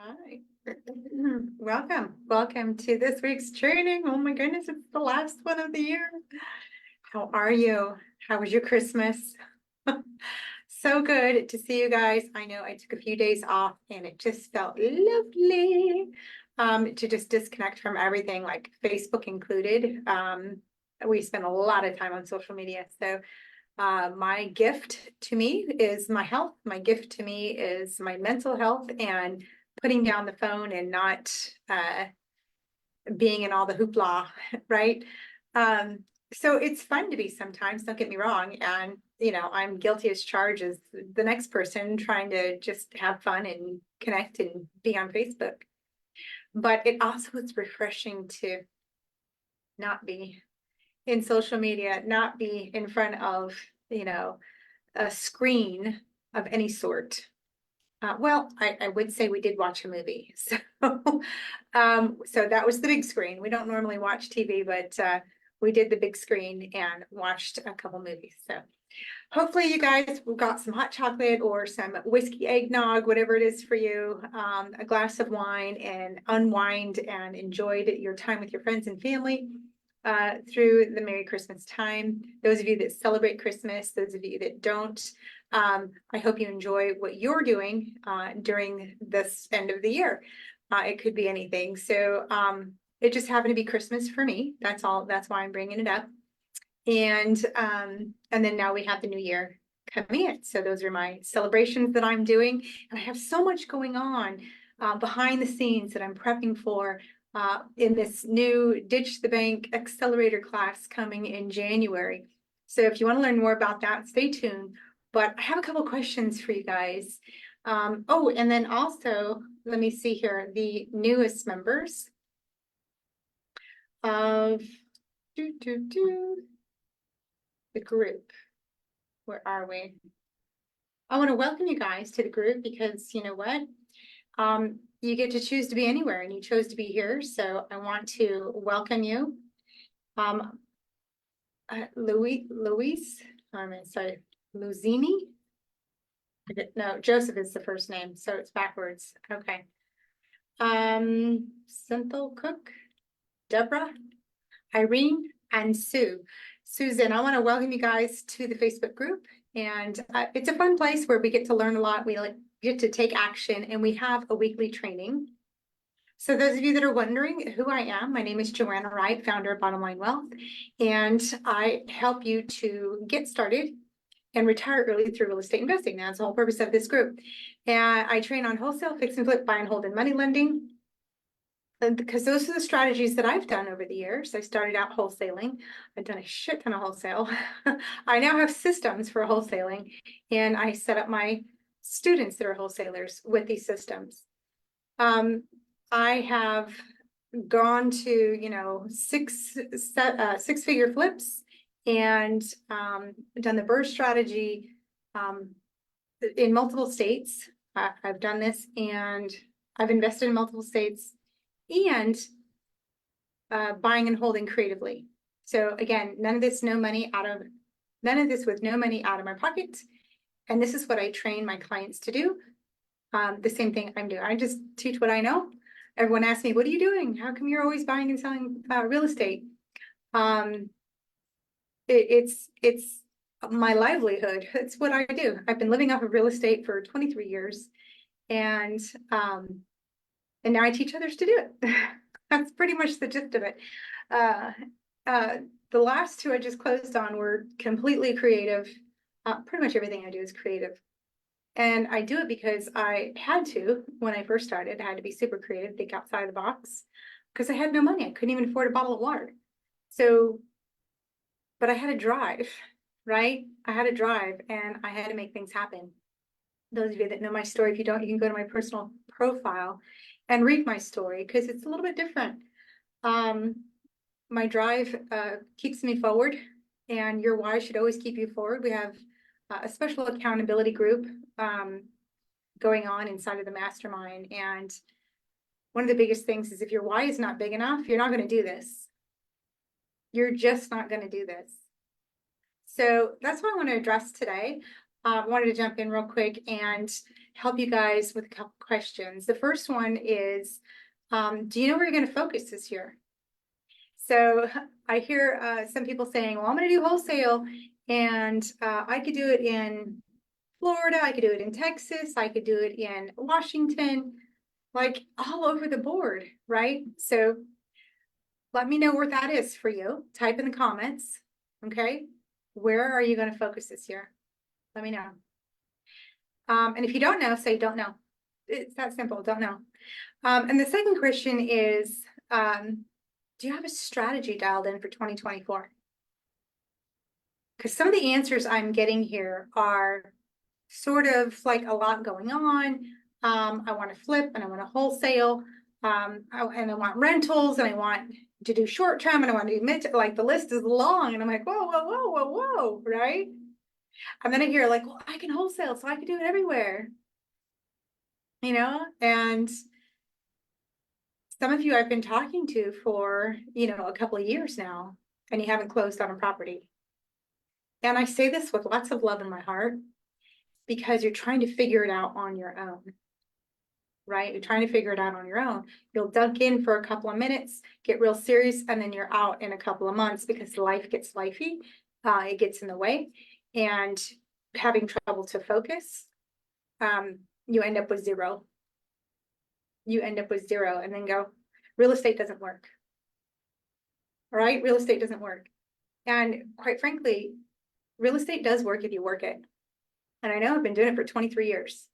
Right. Welcome to this week's training. Oh my goodness, it's the last one of the year. How are you? How was your Christmas? So good to see you guys. I know I took a few days off and it just felt lovely to just disconnect from everything, like Facebook included. We spend a lot of time on social media. So my gift to me is my health. My gift to me is my mental health and putting down the phone and not being in all the hoopla, right? So it's fun to be sometimes, don't get me wrong. And, I'm guilty as charged as the next person trying to just have fun and connect and be on Facebook. But it also is refreshing to not be in social media, not be in front of, a screen of any sort. Well, I would say we did watch a movie. So that was the big screen. We don't normally watch TV, but we did the big screen and watched a couple movies. So hopefully you guys got some hot chocolate or some whiskey eggnog, whatever it is for you, a glass of wine, and unwind and enjoyed your time with your friends and family through the Merry Christmas time. Those of you that celebrate Christmas, those of you that don't, I hope you enjoy what you're doing during this end of the year. It could be anything. So it just happened to be Christmas for me. That's all. That's why I'm bringing it up. And then now we have the new year coming in. So those are my celebrations that I'm doing. And I have so much going on behind the scenes that I'm prepping for in this new Ditch the Bank Accelerator class coming in January. So if you want to learn more about that, stay tuned. But I have a couple questions for you guys. Oh, and then also, let me see here, the newest members of the group. Where are we? I want to welcome you guys to the group because you know what? You get to choose to be anywhere and you chose to be here. So I want to welcome you. Luis, sorry, Luzini. No, Joseph is the first name, so it's backwards. Okay. Cynthia Cook, Deborah, Irene, and Sue. Susan, I want to welcome you guys to the Facebook group. And it's a fun place where we get to learn a lot. We get to take action and we have a weekly training. So those of you that are wondering who I am, my name is Joanna Wright, founder of Bottom Line Wealth, and I help you to get started and retire early through real estate investing. That's the whole purpose of this group. And I train on wholesale, fix and flip, buy and hold, and money lending. And because those are the strategies that I've done over the years. I started out wholesaling. I've done a shit ton of wholesale. I now have systems for wholesaling, and I set up my students that are wholesalers with these systems. I have gone to, six-figure flips and done the BRRRR strategy in multiple states. I've done this and I've invested in multiple states and buying and holding creatively. So again, none of this with no money out of my pocket. And this is what I train my clients to do. The same thing I'm doing. I just teach what I know. Everyone asks me, what are you doing? How come you're always buying and selling real estate? It's my livelihood. It's what I do. I've been living off of real estate for 23 years. And now I teach others to do it. That's pretty much the gist of it. The last two I just closed on were completely creative. Pretty much everything I do is creative. And I do it because I had to, when I first started, I had to be super creative, think outside the box, because I had no money. I couldn't even afford a bottle of water. So, but I had a drive, right? I had a drive and I had to make things happen. Those of you that know my story, if you don't, you can go to my personal profile and read my story because it's a little bit different. My drive keeps me forward, and your why should always keep you forward. We have a special accountability group going on inside of the mastermind. And one of the biggest things is if your why is not big enough, you're not going to do this. You're just not going to do this. So that's what I want to address today. I wanted to jump in real quick and help you guys with a couple questions. The first one is, do you know where you're going to focus this year? So I hear some people saying, well, I'm going to do wholesale, and I could do it in Florida, I could do it in Texas, I could do it in Washington, like all over the board, right? So let me know where that is for you. Type in the comments, okay? Where are you going to focus this year? Let me know. And if you don't know, say don't know. It's that simple, don't know. And the second question is, do you have a strategy dialed in for 2024? Because some of the answers I'm getting here are sort of like a lot going on. I want to flip and I want to wholesale, and I want rentals and I want to do short term and I want to do mid, like the list is long, and I'm like, whoa, whoa, whoa, whoa, whoa, right? And then I hear like, well, I can wholesale, so I can do it everywhere, and some of you I've been talking to for, a couple of years now, and you haven't closed on a property. And I say this with lots of love in my heart because you're trying to figure it out on your own, right? You're trying to figure it out on your own. You'll dunk in for a couple of minutes, get real serious, and then you're out in a couple of months because life gets lifey. It gets in the way, and having trouble to focus, you end up with zero. You end up with zero and then go, real estate doesn't work. All right, real estate doesn't work. And quite frankly, real estate does work if you work it. And I know I've been doing it for 23 years.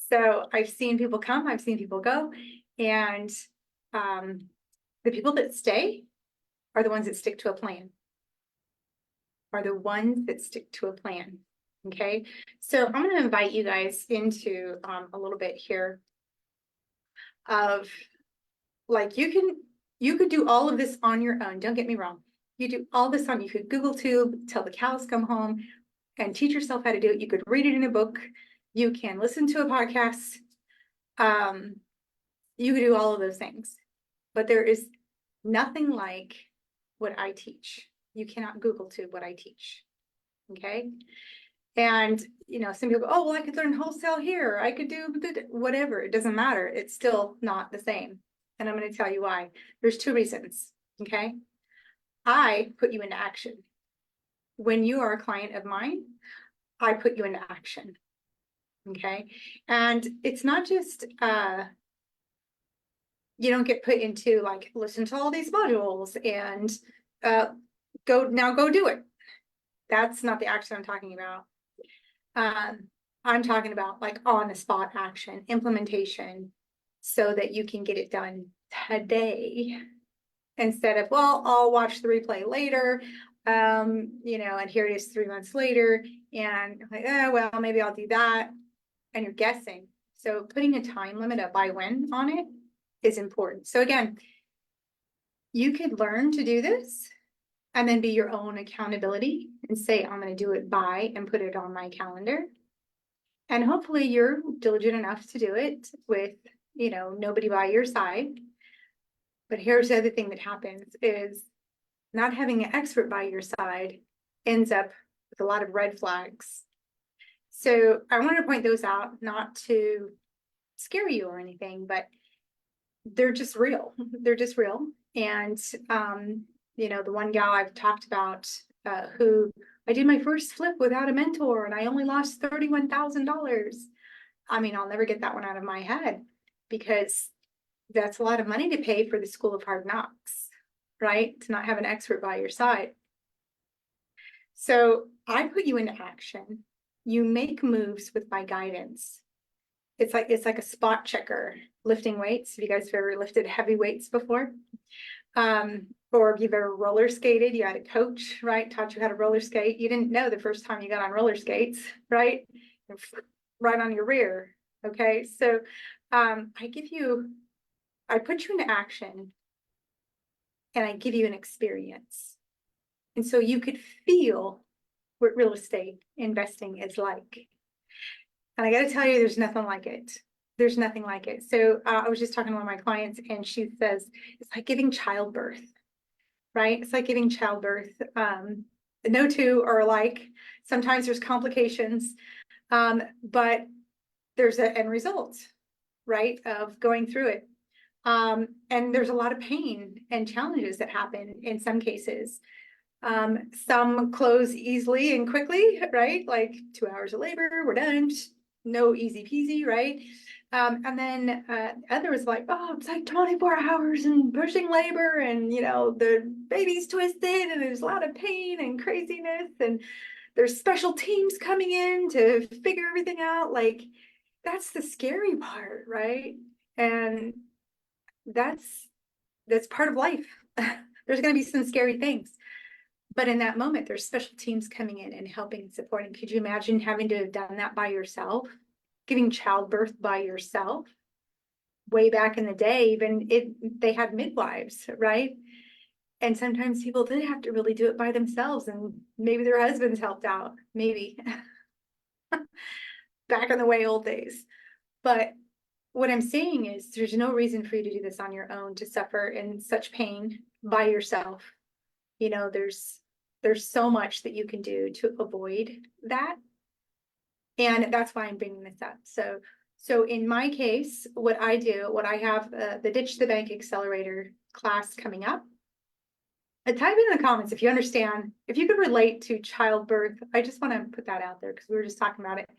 So I've seen people come, I've seen people go, and the people that stay are the ones that stick to a plan. Okay, so I'm going to invite you guys into a little bit here of like, you could do all of this on your own. Don't get me wrong. You do all this you could Google Tube till the cows come home and teach yourself how to do it. You could read it in a book. You can listen to a podcast. You could do all of those things, but there is nothing like what I teach. You cannot Google Tube what I teach. Okay. And, some people go, oh, well, I could learn wholesale here. I could do whatever. It doesn't matter. It's still not the same. And I'm going to tell you why. There's two reasons. Okay. I put you into action. When you are a client of mine, I put you into action. Okay. And it's not just, you don't get put into like, listen to all these modules and go do it. That's not the action I'm talking about. I'm talking about like on the spot action, implementation, so that you can get it done today instead of, well, I'll watch the replay later, and here it is 3 months later, and like, well, maybe I'll do that, and you're guessing. So putting a time limit, a by when on it is important. So again, you could learn to do this and then be your own accountability and say, I'm going to do it by, and put it on my calendar. And hopefully you're diligent enough to do it with, nobody by your side. But here's the other thing that happens is not having an expert by your side ends up with a lot of red flags. So I want to point those out, not to scare you or anything, but they're just real. They're just real. And, the one gal I've talked about, who I did my first flip without a mentor and I only lost $31,000. I mean, I'll never get that one out of my head because that's a lot of money to pay for the School of Hard Knocks, right? To not have an expert by your side. So I put you into action. You make moves with my guidance. It's like a spot checker lifting weights. Have you guys ever lifted heavy weights before? Or if you've ever roller skated, you had a coach, right? Taught you how to roller skate. You didn't know the first time you got on roller skates, right? Right on your rear. Okay. So, I put you into action and I give you an experience. And so you could feel what real estate investing is like. And I got to tell you, there's nothing like it. There's nothing like it. So I was just talking to one of my clients and she says, it's like giving childbirth, right? It's like giving childbirth. No two are alike. Sometimes there's complications, but there's an end result, right, of going through it. And there's a lot of pain and challenges that happen in some cases. Some close easily and quickly, right? Like 2 hours of labor, we're done. No easy peasy, right? And then others like, oh, it's like 24 hours and pushing labor, and the baby's twisted and there's a lot of pain and craziness, and there's special teams coming in to figure everything out. Like, that's the scary part, right? And that's part of life. There's going to be some scary things. But in that moment, there's special teams coming in and helping and supporting. Could you imagine having to have done that by yourself? Giving childbirth by yourself? Way back in the day, even they had midwives, right? And sometimes people did have to really do it by themselves, and maybe their husbands helped out, maybe. Back in the way old days. But what I'm saying is there's no reason for you to do this on your own, to suffer in such pain by yourself. There's so much that you can do to avoid that. And that's why I'm bringing this up. So in my case, what I have the Ditch the Bank Accelerator class coming up. Type in the comments if you understand, if you could relate to childbirth. I just want to put that out there because we were just talking about it.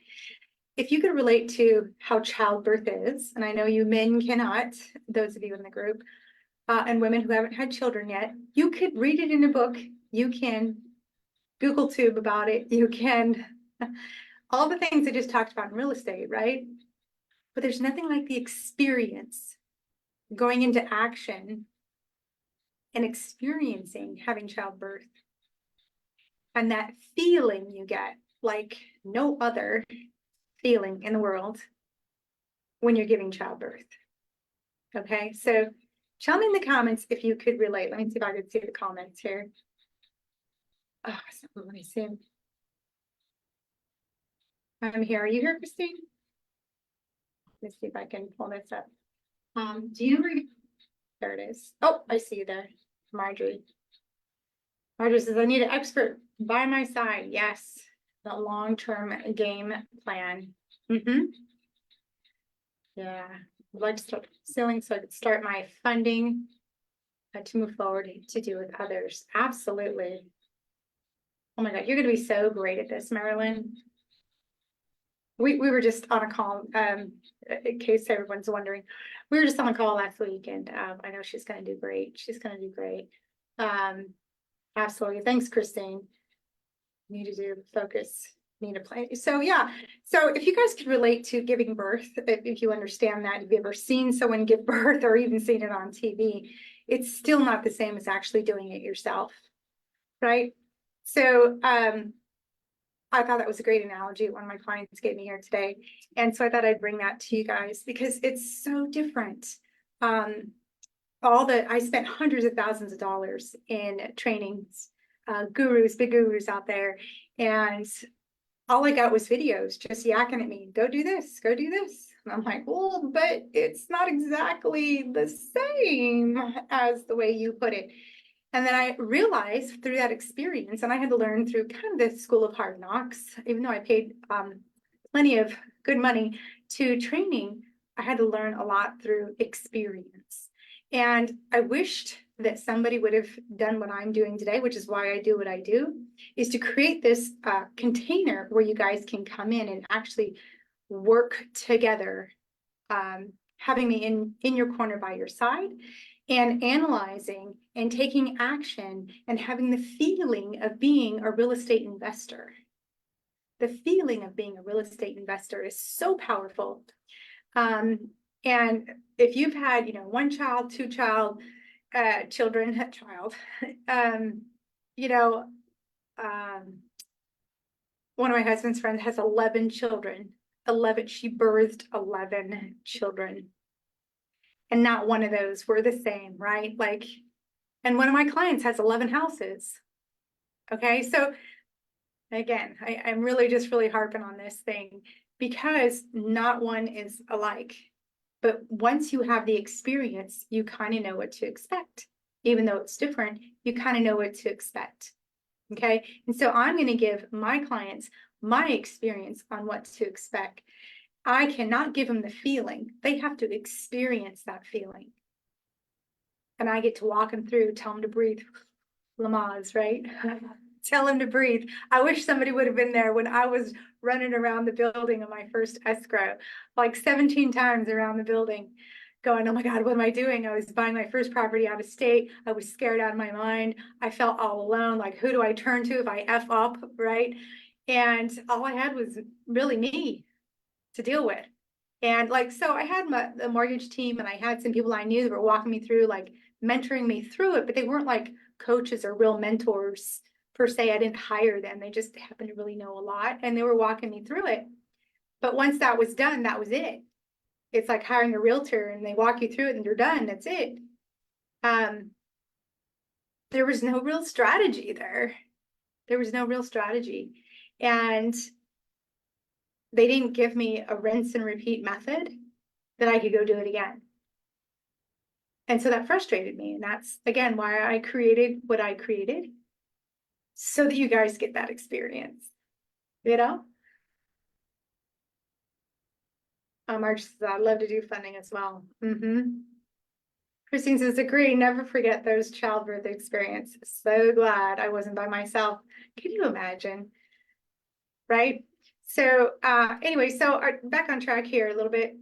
If you could relate to how childbirth is, and I know you men cannot, those of you in the group, and women who haven't had children yet, you could read it in a book. You can Google tube about it. You can, all the things I just talked about in real estate, right? But there's nothing like the experience, going into action and experiencing having childbirth. And that feeling you get, like no other feeling in the world when you're giving childbirth. Okay, so tell me in the comments if you could relate. Let me see if I could see the comments here. Oh, let me see. I'm here. Are you here, Christine? Let me see if I can pull this up. Do you there it is. Oh, I see you there, Marjorie. Marjorie says, I need an expert by my side. Yes, the long-term game plan. Yeah, I'd like to start selling so I could start my funding to move forward to do with others. Absolutely. Oh my God, you're going to be so great at this, Marilyn. We were just on a call, in case everyone's wondering. We were just on a call last week, and I know she's going to do great. She's going to do great. Absolutely. Thanks, Christine. Need to do focus, need to play. So yeah, so if you guys could relate to giving birth, if you understand that, if you've ever seen someone give birth or even seen it on TV, it's still not the same as actually doing it yourself, right? So I thought that was a great analogy one of my clients gave me here today. And so I thought I'd bring that to you guys because it's so different. I spent hundreds of thousands of dollars in trainings, big gurus out there. And all I got was videos just yakking at me, go do this, go do this. And I'm like, well, but it's not exactly the same as the way you put it. And then I realized through that experience, and I had to learn through kind of the school of hard knocks, even though I paid plenty of good money to training, I had to learn a lot through experience. And I wished that somebody would have done what I'm doing today, which is why I do what I do, is to create this container where you guys can come in and actually work together, having me in your corner by your side, and analyzing and taking action and having the feeling of being a real estate investor. The feeling of being a real estate investor is so powerful. And if you've had, one child, two children, one of my husband's friends has 11 children. She birthed 11 children. And not one of those were the same, right? And one of my clients has 11 houses. Okay, so again, I'm really harping on this thing because not one is alike. But once you have the experience, you kind of know what to expect. Even though it's different, you kind of know what to expect. Okay, and so I'm going to give my clients my experience on what to expect. I cannot give them the feeling. They have to experience that feeling. And I get to walk them through, tell them to breathe. Lamaze, right? Tell them to breathe. I wish somebody would have been there when I was running around the building in my first escrow, like 17 times around the building, going, oh my God, what am I doing? I was buying my first property out of state. I was scared out of my mind. I felt all alone. Like, who do I turn to if I F up, right? And all I had was really me to deal with. And like, so I had the mortgage team and I had some people I knew that were walking me through, like mentoring me through it, but they weren't like coaches or real mentors per se. I didn't hire them. They just happened to really know a lot and they were walking me through it. But once that was done, that was it. It's like hiring a realtor and they walk you through it and you're done. That's it. There was no real strategy there. There was no real strategy. And they didn't give me a rinse and repeat method that I could go do it again. And so that frustrated me. And that's, again, why I created what I created, so that you guys get that experience, you know? Marge says, I'd love to do funding as well. Christine says, agree, never forget those childbirth experience. So glad I wasn't by myself. Can you imagine? Right? So anyway, so back on track here a little bit.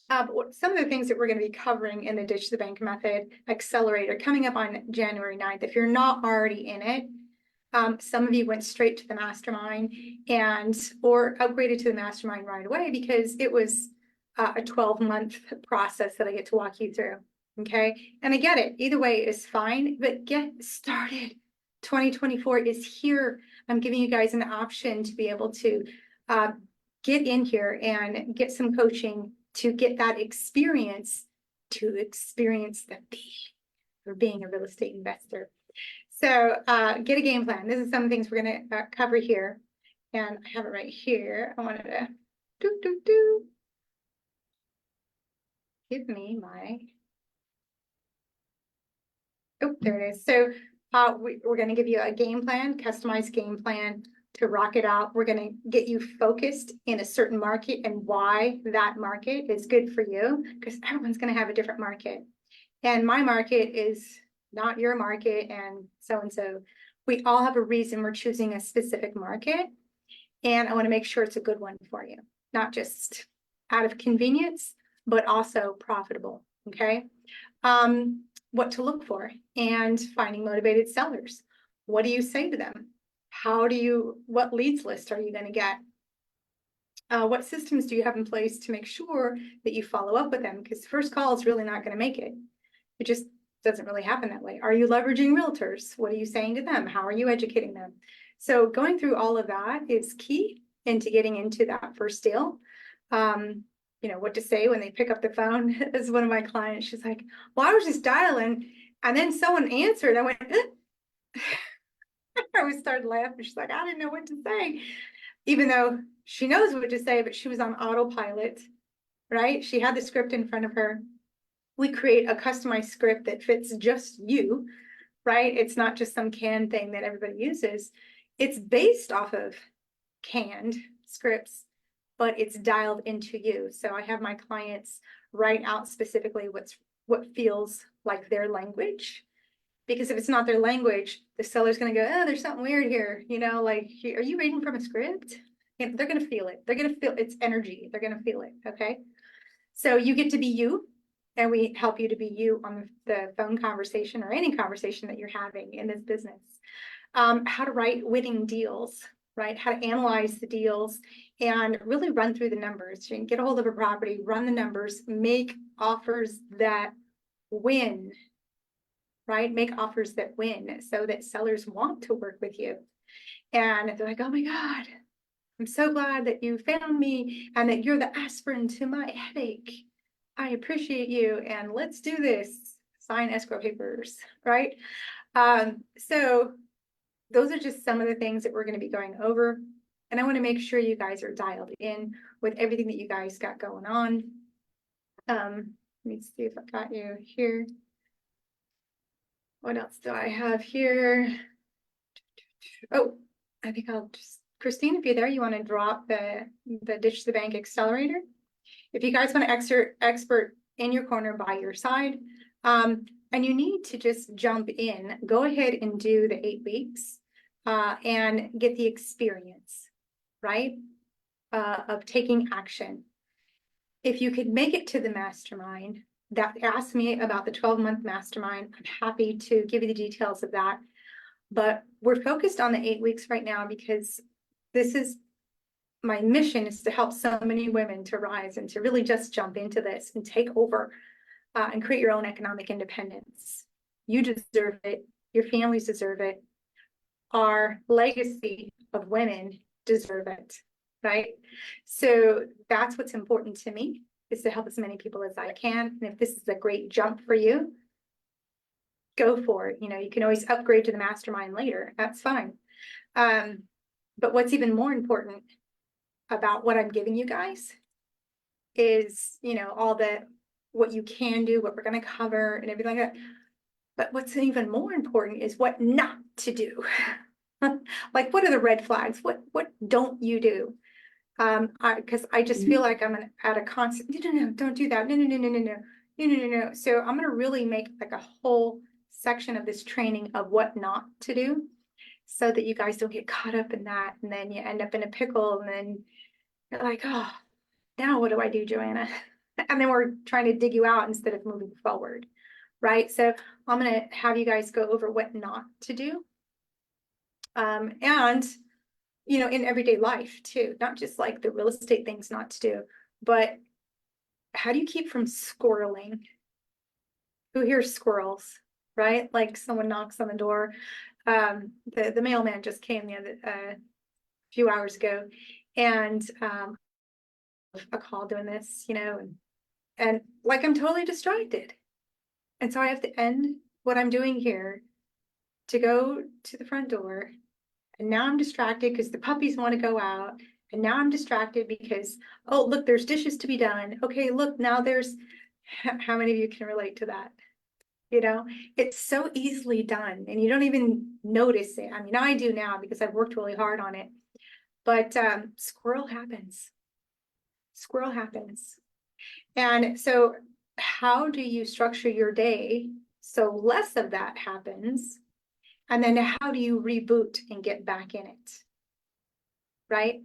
Some of the things that we're going to be covering in the Ditch the Bank Method Accelerator coming up on January 9th. If you're not already in it, some of you went straight to the mastermind or upgraded to the mastermind right away because it was a 12-month process that I get to walk you through. Okay. And I get it. Either way is fine, but get started. 2024 is here. I'm giving you guys an option to be able to get in here and get some coaching to get that experience, to experience the feeling for being a real estate investor. So get a game plan. This is some things we're going to cover here. And I have it right here. I wanted to give me my, oh, there it is. So we're going to give you a game plan, customized game plan to rock it out. We're going to get you focused in a certain market and why that market is good for you, because everyone's going to have a different market. And my market is not your market, and so. We all have a reason we're choosing a specific market. And I want to make sure it's a good one for you, not just out of convenience, but also profitable. Okay. What to look for and finding motivated sellers. What do you say to them? What leads list are you going to get? What systems do you have in place to make sure that you follow up with them? Because the first call is really not going to make it. It just doesn't really happen that way. Are you leveraging realtors? What are you saying to them? How are you educating them? So going through all of that is key into getting into that first deal. You know, what to say when they pick up the phone. As one of my clients, she's like, well, I was just dialing and then someone answered. I went, I was started laughing. She's like, I didn't know what to say. Even though she knows what to say, but she was on autopilot, right? She had the script in front of her. We create a customized script that fits just you, right? It's not just some canned thing that everybody uses. It's based off of canned scripts, but it's dialed into you. So I have my clients write out specifically what feels like their language. Because if it's not their language, the seller's going to go, oh, there's something weird here. You know, like, are you reading from a script? And they're going to feel it. They're going to feel its energy. They're going to feel it. Okay. So you get to be you, and we help you to be you on the phone conversation or any conversation that you're having in this business. How to write winning deals, right? How to analyze the deals and really run through the numbers. You can get a hold of a property, run the numbers, make offers that win, right? Make offers that win so that sellers want to work with you. And they're like, oh my God, I'm so glad that you found me and that you're the aspirin to my headache. I appreciate you. And let's do this. Sign escrow papers, right? So those are just some of the things that we're going to be going over. And I want to make sure you guys are dialed in with everything that you guys got going on. Let me see if I got you here. What else do I have here? Oh, I think I'll just Christine, if you're there, you want to drop the Ditch the Bank Accelerator. If you guys want to expert in your corner by your side, and you need to just jump in, go ahead and do the 8 weeks and get the experience, right? Of taking action. If you could make it to the mastermind, that asked me about the 12-month mastermind, I'm happy to give you the details of that. But we're focused on the 8 weeks right now because this is my mission, is to help so many women to rise and to really just jump into this and take over and create your own economic independence. You deserve it. Your families deserve it. Our legacy of women deserve it, right? So that's what's important to me, is to help as many people as I can. And if this is a great jump for you, go for it. You know, you can always upgrade to the mastermind later. That's fine. But what's even more important about what I'm giving you guys is, you know, all the what you can do, what we're going to cover and everything like that. But what's even more important is what not to do. Like, what are the red flags? What don't you do? Because I just feel like I'm at a constant, no, don't do that. No. So I'm going to really make like a whole section of this training of what not to do, so that you guys don't get caught up in that. And then you end up in a pickle, and then you're like, oh, now what do I do, Joanna? And then we're trying to dig you out instead of moving forward, right? So I'm going to have you guys go over what not to do. And, you know, in everyday life too, not just like the real estate things not to do, but how do you keep from squirreling? Who hears squirrels, right? Like someone knocks on the door. The mailman just came the other few hours ago, and a call doing this, you know, and like I'm totally distracted. And so I have to end what I'm doing here to go to the front door. And now I'm distracted because the puppies want to go out. And now I'm distracted because, oh, look, there's dishes to be done. Okay, look, now there's, how many of you can relate to that? You know, it's so easily done and you don't even notice it. I mean, I do now because I've worked really hard on it. But squirrel happens. Squirrel happens. And so how do you structure your day so less of that happens? And then how do you reboot and get back in it? Right?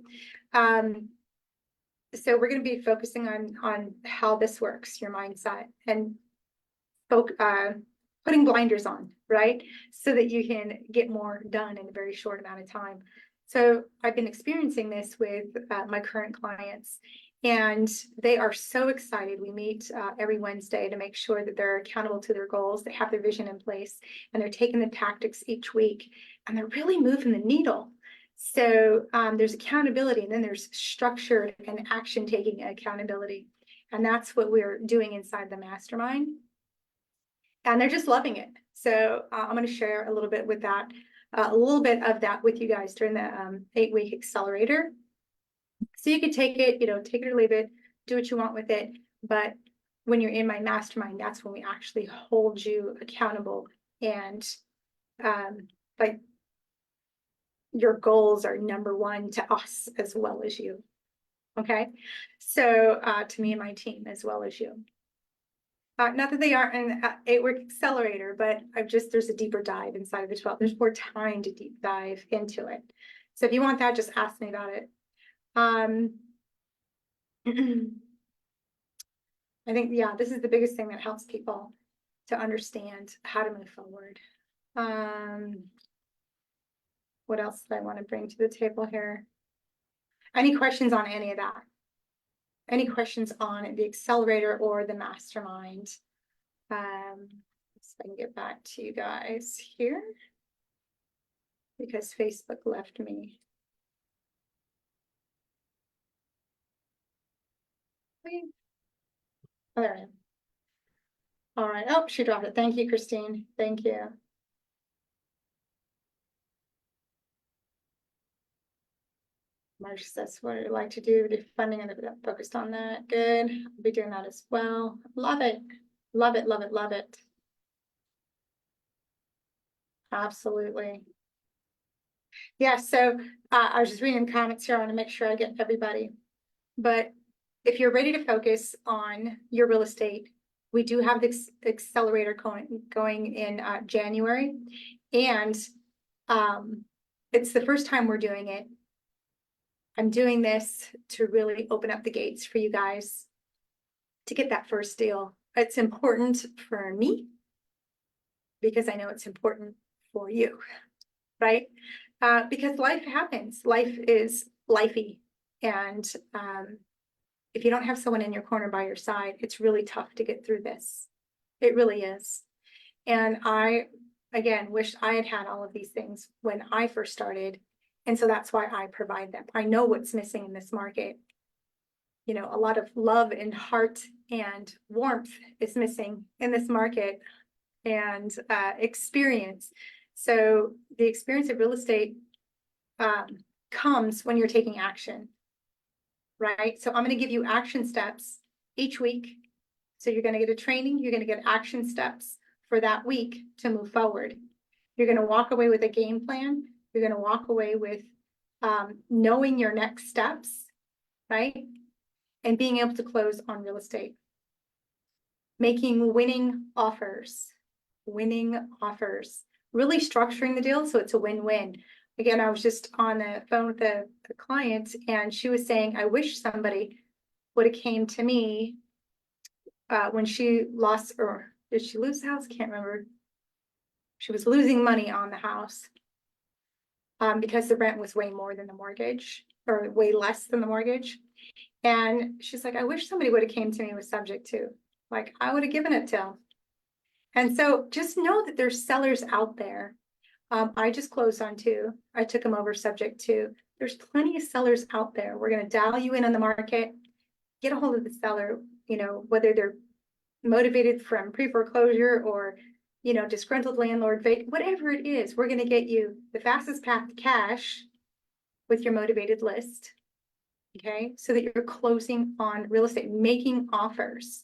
So we're going to be focusing on how this works, your mindset, and putting blinders on, right? So that you can get more done in a very short amount of time. So I've been experiencing this with my current clients, and they are so excited. We meet every Wednesday to make sure that they're accountable to their goals, they have their vision in place, and they're taking the tactics each week, and they're really moving the needle. So there's accountability, and then there's structured and action-taking accountability. And that's what we're doing inside the mastermind. And they're just loving it. So I'm going to share a little bit with that, a little bit of that with you guys during the 8-week accelerator. So you could take it, you know, take it or leave it, do what you want with it. But when you're in my mastermind, that's when we actually hold you accountable. And like, your goals are number one to us as well as you. Okay. So to me and my team as well as you. Not that they aren't an 8-week accelerator, but there's a deeper dive inside of the 12. There's more time to deep dive into it. So if you want that, just ask me about it. I think, yeah, this is the biggest thing that helps people to understand how to move forward. What else do I want to bring to the table here? Any questions on any of that? Any questions on the accelerator or the mastermind? So I can get back to you guys here because Facebook left me. Oh, there I am. All right. Oh, she dropped it. Thank you, Christine. Thank you. Marge says what I'd like to do, the funding and the focused on that. Good. I'll be doing that as well. Love it. Love it, love it, love it. Absolutely. Yeah, so I was just reading the comments here. I want to make sure I get everybody. But if you're ready to focus on your real estate, we do have the accelerator going in January. And it's the first time we're doing it. I'm doing this to really open up the gates for you guys to get that first deal. It's important for me because I know it's important for you, right? Because life happens. Life is lifey. And if you don't have someone in your corner by your side, it's really tough to get through this. It really is. And I, again, wish I had had all of these things when I first started. And so that's why I provide them. I know what's missing in this market. You know, a lot of love and heart and warmth is missing in this market, and experience. So the experience of real estate comes when you're taking action, right? So I'm going to give you action steps each week. So you're going to get a training, you're going to get action steps for that week to move forward. You're going to walk away with a game plan. You're going to walk away with knowing your next steps, right? And being able to close on real estate. Making winning offers, really structuring the deal so it's a win-win. Again, I was just on the phone with a client, and she was saying, I wish somebody would have came to me when she lost, or did she lose the house? Can't remember. She was losing money on the house because the rent was way more than the mortgage, or way less than the mortgage. And she's like, I wish somebody would have came to me with subject to, like, I would have given it to them. And so just know that there's sellers out there. I just closed on 2. I took them over subject to. There's plenty of sellers out there. We're going to dial you in on the market, get a hold of the seller, you know, whether they're motivated from pre-foreclosure or, you know, disgruntled landlord, whatever it is, we're going to get you the fastest path to cash with your motivated list. Okay, so that you're closing on real estate, making offers.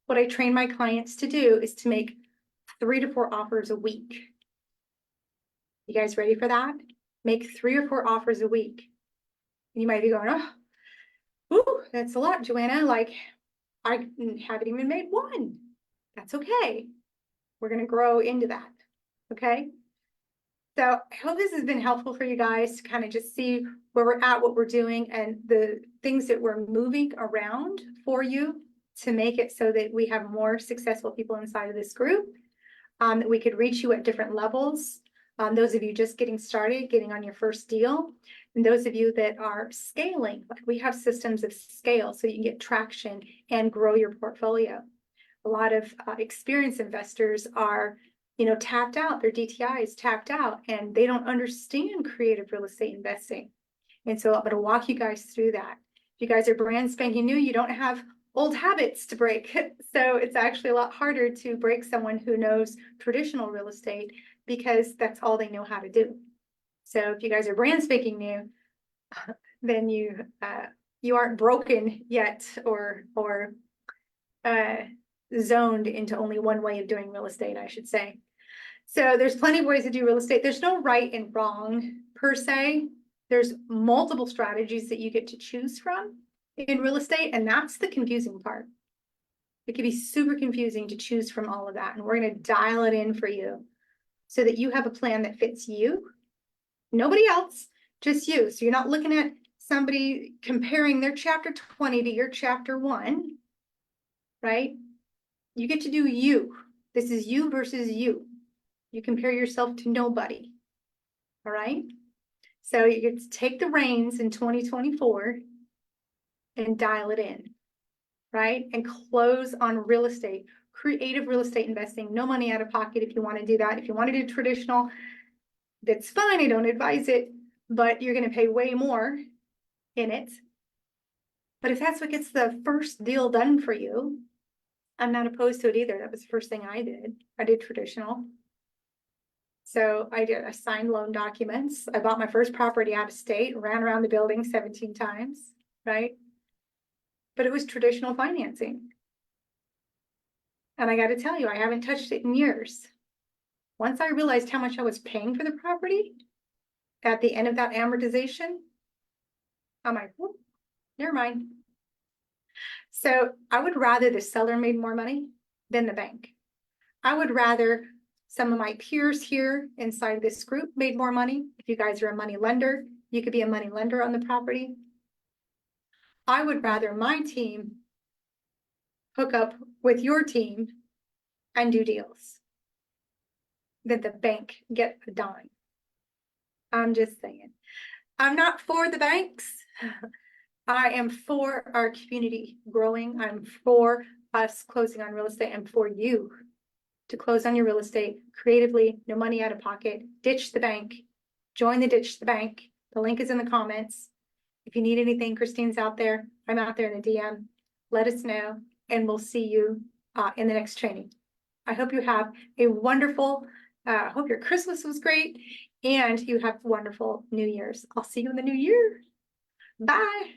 What I train my clients to do is to make 3 to 4 offers a week. You guys ready for that? Make 3 or 4 offers a week. And you might be going, oh, ooh, that's a lot, Joanna. Like, I haven't even made 1. That's okay. We're going to grow into that. Okay. So I hope this has been helpful for you guys to kind of just see where we're at, what we're doing, and the things that we're moving around for you to make it so that we have more successful people inside of this group, that we could reach you at different levels. Those of you just getting started, getting on your first deal, and those of you that are scaling, like we have systems of scale so you can get traction and grow your portfolio. A lot of experienced investors are, you know, tapped out, their DTI is tapped out, and they don't understand creative real estate investing. And so I'm going to walk you guys through that. If you guys are brand spanking new, you don't have old habits to break. So it's actually a lot harder to break someone who knows traditional real estate because that's all they know how to do. So if you guys are brand spanking new, then you aren't broken yet, or zoned into only one way of doing real estate, I should say. So there's plenty of ways to do real estate. There's no right and wrong per se. There's multiple strategies that you get to choose from in real estate, and that's the confusing part. It can be super confusing to choose from all of that, and we're going to dial it in for you so that you have a plan that fits you, nobody else, just you. So you're not looking at somebody comparing their chapter 20 to your chapter 1, right? You get to do you. This is you versus you. You compare yourself to nobody. All right. So you get to take the reins in 2024 and dial it in, right? And close on real estate, creative real estate investing, no money out of pocket if you want to do that. If you want to do traditional, that's fine. I don't advise it, but you're going to pay way more in it. But if that's what gets the first deal done for you, I'm not opposed to it either. That was the first thing I did. I did traditional. So I signed loan documents. I bought my first property out of state, ran around the building 17 times, right? But it was traditional financing. And I got to tell you, I haven't touched it in years. Once I realized how much I was paying for the property at the end of that amortization, I'm like, whoop, never mind. So I would rather the seller made more money than the bank. I would rather some of my peers here inside this group made more money. If you guys are a money lender, you could be a money lender on the property. I would rather my team hook up with your team and do deals than the bank get a dime. I'm just saying. I'm not for the banks. I am for our community growing. I'm for us closing on real estate and for you to close on your real estate creatively, no money out of pocket, ditch the bank, join the Ditch the Bank. The link is in the comments. If you need anything, Christine's out there. I'm out there in the DM. Let us know, and we'll see you in the next training. I hope you have a wonderful, hope your Christmas was great, and you have wonderful New Year's. I'll see you in the new year. Bye.